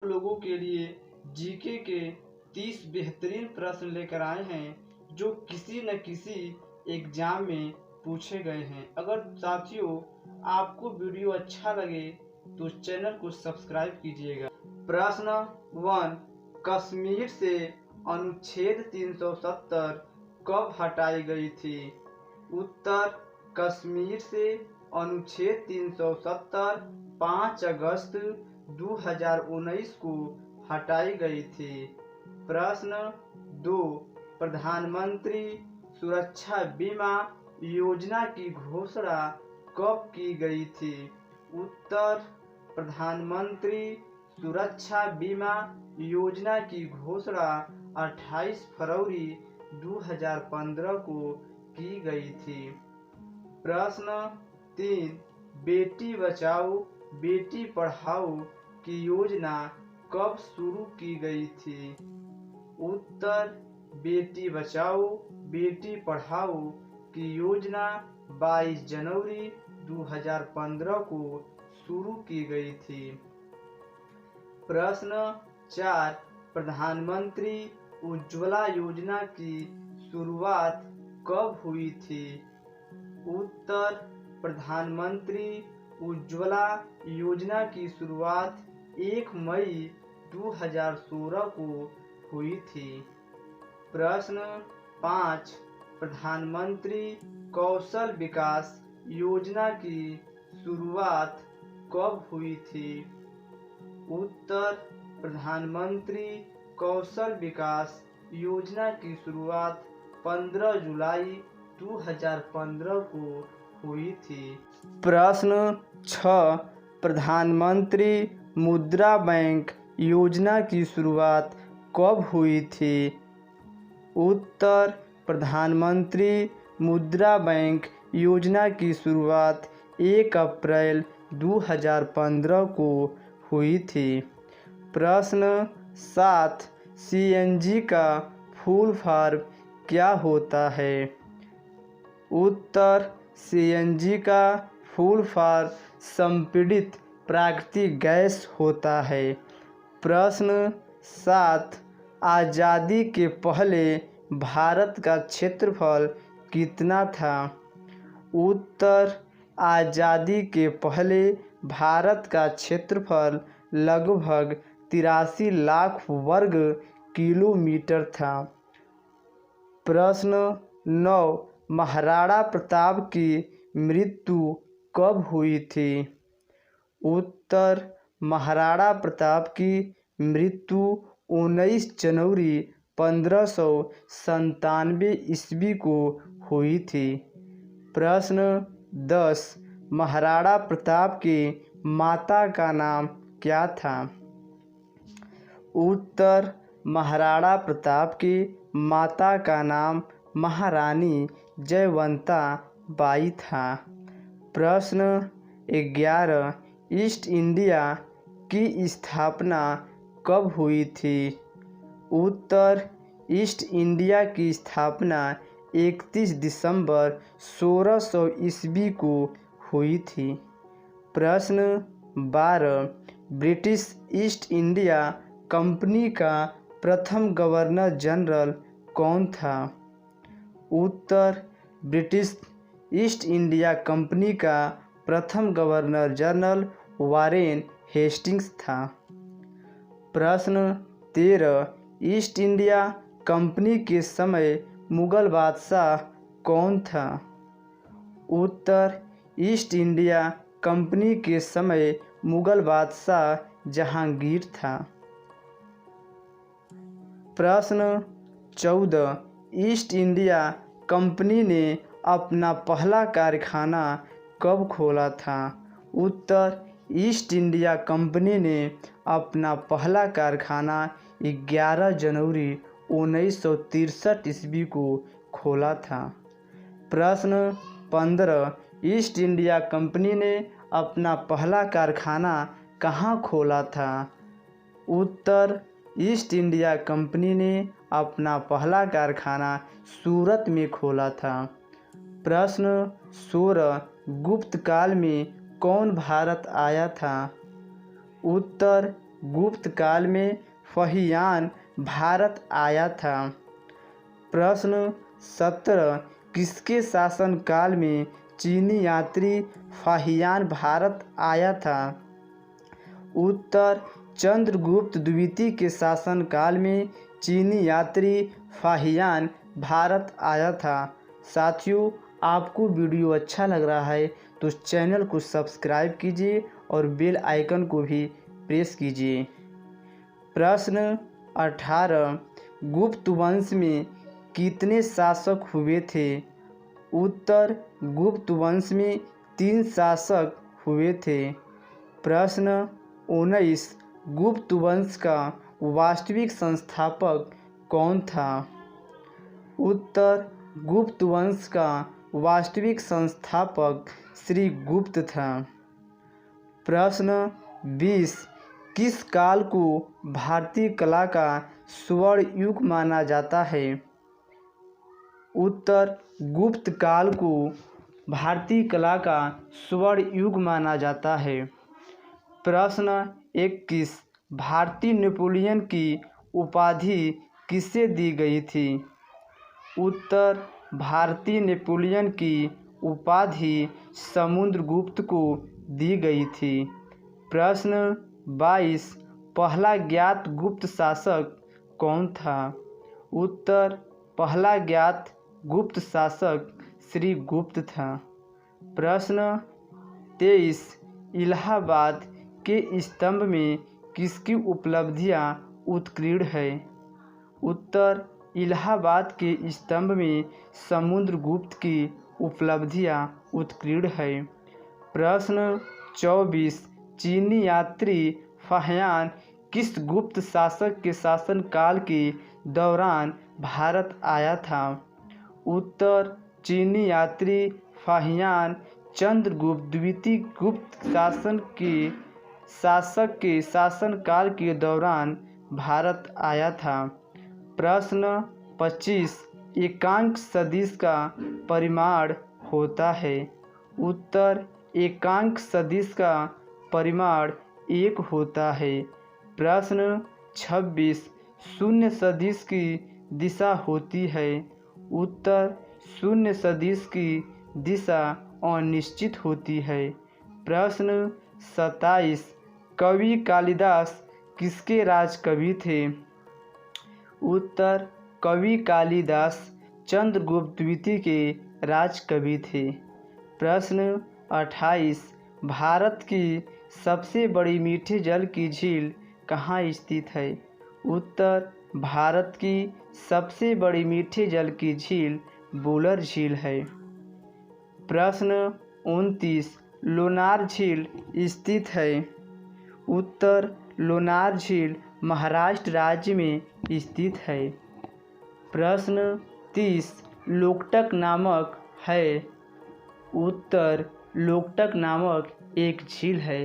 लोगों के लिए जीके के 30 बेहतरीन प्रश्न लेकर आए हैं जो किसी न किसी एग्जाम में पूछे गए हैं। अगर साथियों आपको वीडियो अच्छा लगे तो चैनल को सब्सक्राइब कीजिएगा। प्रश्न 1, कश्मीर से अनुच्छेद 370 कब हटाई गई थी? उत्तर, कश्मीर से अनुच्छेद 370 5 अगस्त 2019 को हटाई गई थी। प्रश्न 2, प्रधानमंत्री सुरक्षा बीमा योजना की घोषणा कब की गई थी? उत्तर, प्रधानमंत्री सुरक्षा बीमा योजना की घोषणा 28 फरवरी 2015 को की गई थी। प्रश्न 3, बेटी बचाओ बेटी पढ़ाओ की योजना कब शुरू की गई थी? उत्तर, बेटी बचाओ बेटी पढ़ाओ की योजना 22 जनवरी 2015 को शुरू की गई थी। प्रश्न 4, प्रधानमंत्री उज्ज्वला योजना की शुरुआत कब हुई थी? उत्तर, प्रधानमंत्री उज्ज्वला योजना की शुरुआत 1 मई 2016 को हुई थी। प्रश्न 5, प्रधानमंत्री कौशल विकास योजना की शुरुआत कब हुई थी? उत्तर, प्रधानमंत्री कौशल विकास योजना की शुरुआत 15 जुलाई 2015 को हुई थी। प्रश्न 6, प्रधानमंत्री मुद्रा बैंक योजना की शुरुआत कब हुई थी? उत्तर, प्रधानमंत्री मुद्रा बैंक योजना की शुरुआत 1 अप्रैल 2015 को हुई थी। प्रश्न 7, सीएनजी का फुल फॉर्म क्या होता है? उत्तर, सीएनजी का फुल फॉर्म संपीड़ित प्राकृतिक गैस होता है। प्रश्न 7, आज़ादी के पहले भारत का क्षेत्रफल कितना था? उत्तर, आज़ादी के पहले भारत का क्षेत्रफल लगभग 83 लाख वर्ग किलोमीटर था। प्रश्न 9, महाराणा प्रताप की मृत्यु कब हुई थी? उत्तर, महाराणा प्रताप की मृत्यु 19 जनवरी 1597 ईस्वी को हुई थी। प्रश्न 10, महाराणा प्रताप की माता का नाम क्या था? उत्तर, महाराणा प्रताप की माता का नाम महारानी जयवंता बाई था। प्रश्न 11, ईस्ट इंडिया की स्थापना कब हुई थी? उत्तर, ईस्ट इंडिया की स्थापना 31 दिसंबर 1600 ईस्वी को हुई थी। प्रश्न 12, ब्रिटिश ईस्ट इंडिया कंपनी का प्रथम गवर्नर जनरल कौन था? उत्तर, ब्रिटिश ईस्ट इंडिया कंपनी का प्रथम गवर्नर जनरल वारेन हेस्टिंग्स था। प्रश्न 13, ईस्ट इंडिया कंपनी के समय मुगल बादशाह कौन था? उत्तर, ईस्ट इंडिया कंपनी के समय मुगल बादशाह जहांगीर था। प्रश्न 14, ईस्ट इंडिया कंपनी ने अपना पहला कारखाना कब खोला था? उत्तर, ईस्ट इंडिया कंपनी ने अपना पहला कारखाना 11 जनवरी 1963 ईस्वी को खोला था। प्रश्न 15, ईस्ट इंडिया कंपनी ने अपना पहला कारखाना कहाँ खोला था? उत्तर, ईस्ट इंडिया कंपनी ने अपना पहला कारखाना सूरत में खोला था। प्रश्न 16, गुप्त काल में कौन भारत आया था? उत्तर, गुप्त काल में फाहियान भारत आया था? प्रश्न 17 किसके शासनकाल में चीनी यात्री फाहियान भारत आया था? उत्तर चंद्रगुप्त द्वितीय के शासनकाल में चीनी यात्री फाहियान भारत आया था। साथियों, आपको वीडियो अच्छा लग रहा है तो चैनल को सब्सक्राइब कीजिए और बेल आइकन को भी प्रेस कीजिए। प्रश्न 18 गुप्त वंश में कितने शासक हुए थे? उत्तर गुप्त वंश में 3 शासक हुए थे। प्रश्न 19 गुप्त वंश का वास्तविक संस्थापक कौन था? उत्तर गुप्त वंश का वास्तविक संस्थापक श्रीगुप्त था। प्रश्न 20 किस काल को भारतीय कला का स्वर्ण युग माना जाता है? उत्तर गुप्त काल को भारतीय कला का स्वर्ण युग माना जाता है। प्रश्न 21 भारतीय नेपोलियन की उपाधि किसे दी गई थी? उत्तर भारतीय नेपोलियन की उपाधि समुद्रगुप्त को दी गई थी। प्रश्न 22 पहला ज्ञात गुप्त शासक कौन था? उत्तर पहला ज्ञात गुप्त शासक श्रीगुप्त था। प्रश्न 23 इलाहाबाद के स्तंभ में किसकी उपलब्धियां उत्कीर्ण है? उत्तर इलाहाबाद के स्तंभ में समुद्रगुप्त की उपलब्धियां उत्कीर्ण है। प्रश्न 24 चीनी यात्री फाहियान किस गुप्त शासक के शासनकाल के दौरान भारत आया था? उत्तर चीनी यात्री फाहियान चंद्रगुप्त द्वितीय गुप्त शासक के शासनकाल के दौरान भारत आया था। प्रश्न 25 एकांक सदिश का परिमाण होता है? उत्तर एकांक सदिश का परिमाण 1 होता है। प्रश्न 26 शून्य सदिश की दिशा होती है? उत्तर शून्य सदिश की दिशा अनिश्चित होती है। प्रश्न 27 कवि कालिदास किसके राजकवि थे? उत्तर कवि कालिदास चंद्रगुप्त द्वितीय के राजकवि थे। प्रश्न 28 भारत की सबसे बड़ी मीठे जल की झील कहाँ स्थित है? उत्तर भारत की सबसे बड़ी मीठे जल की झील बुलर झील है। प्रश्न 29 लोनार झील स्थित है? उत्तर लोनार झील महाराष्ट्र राज्य में स्थित है। प्रश्न 30 लोकटक नामक है? उत्तर लोकटक नामक एक झील है।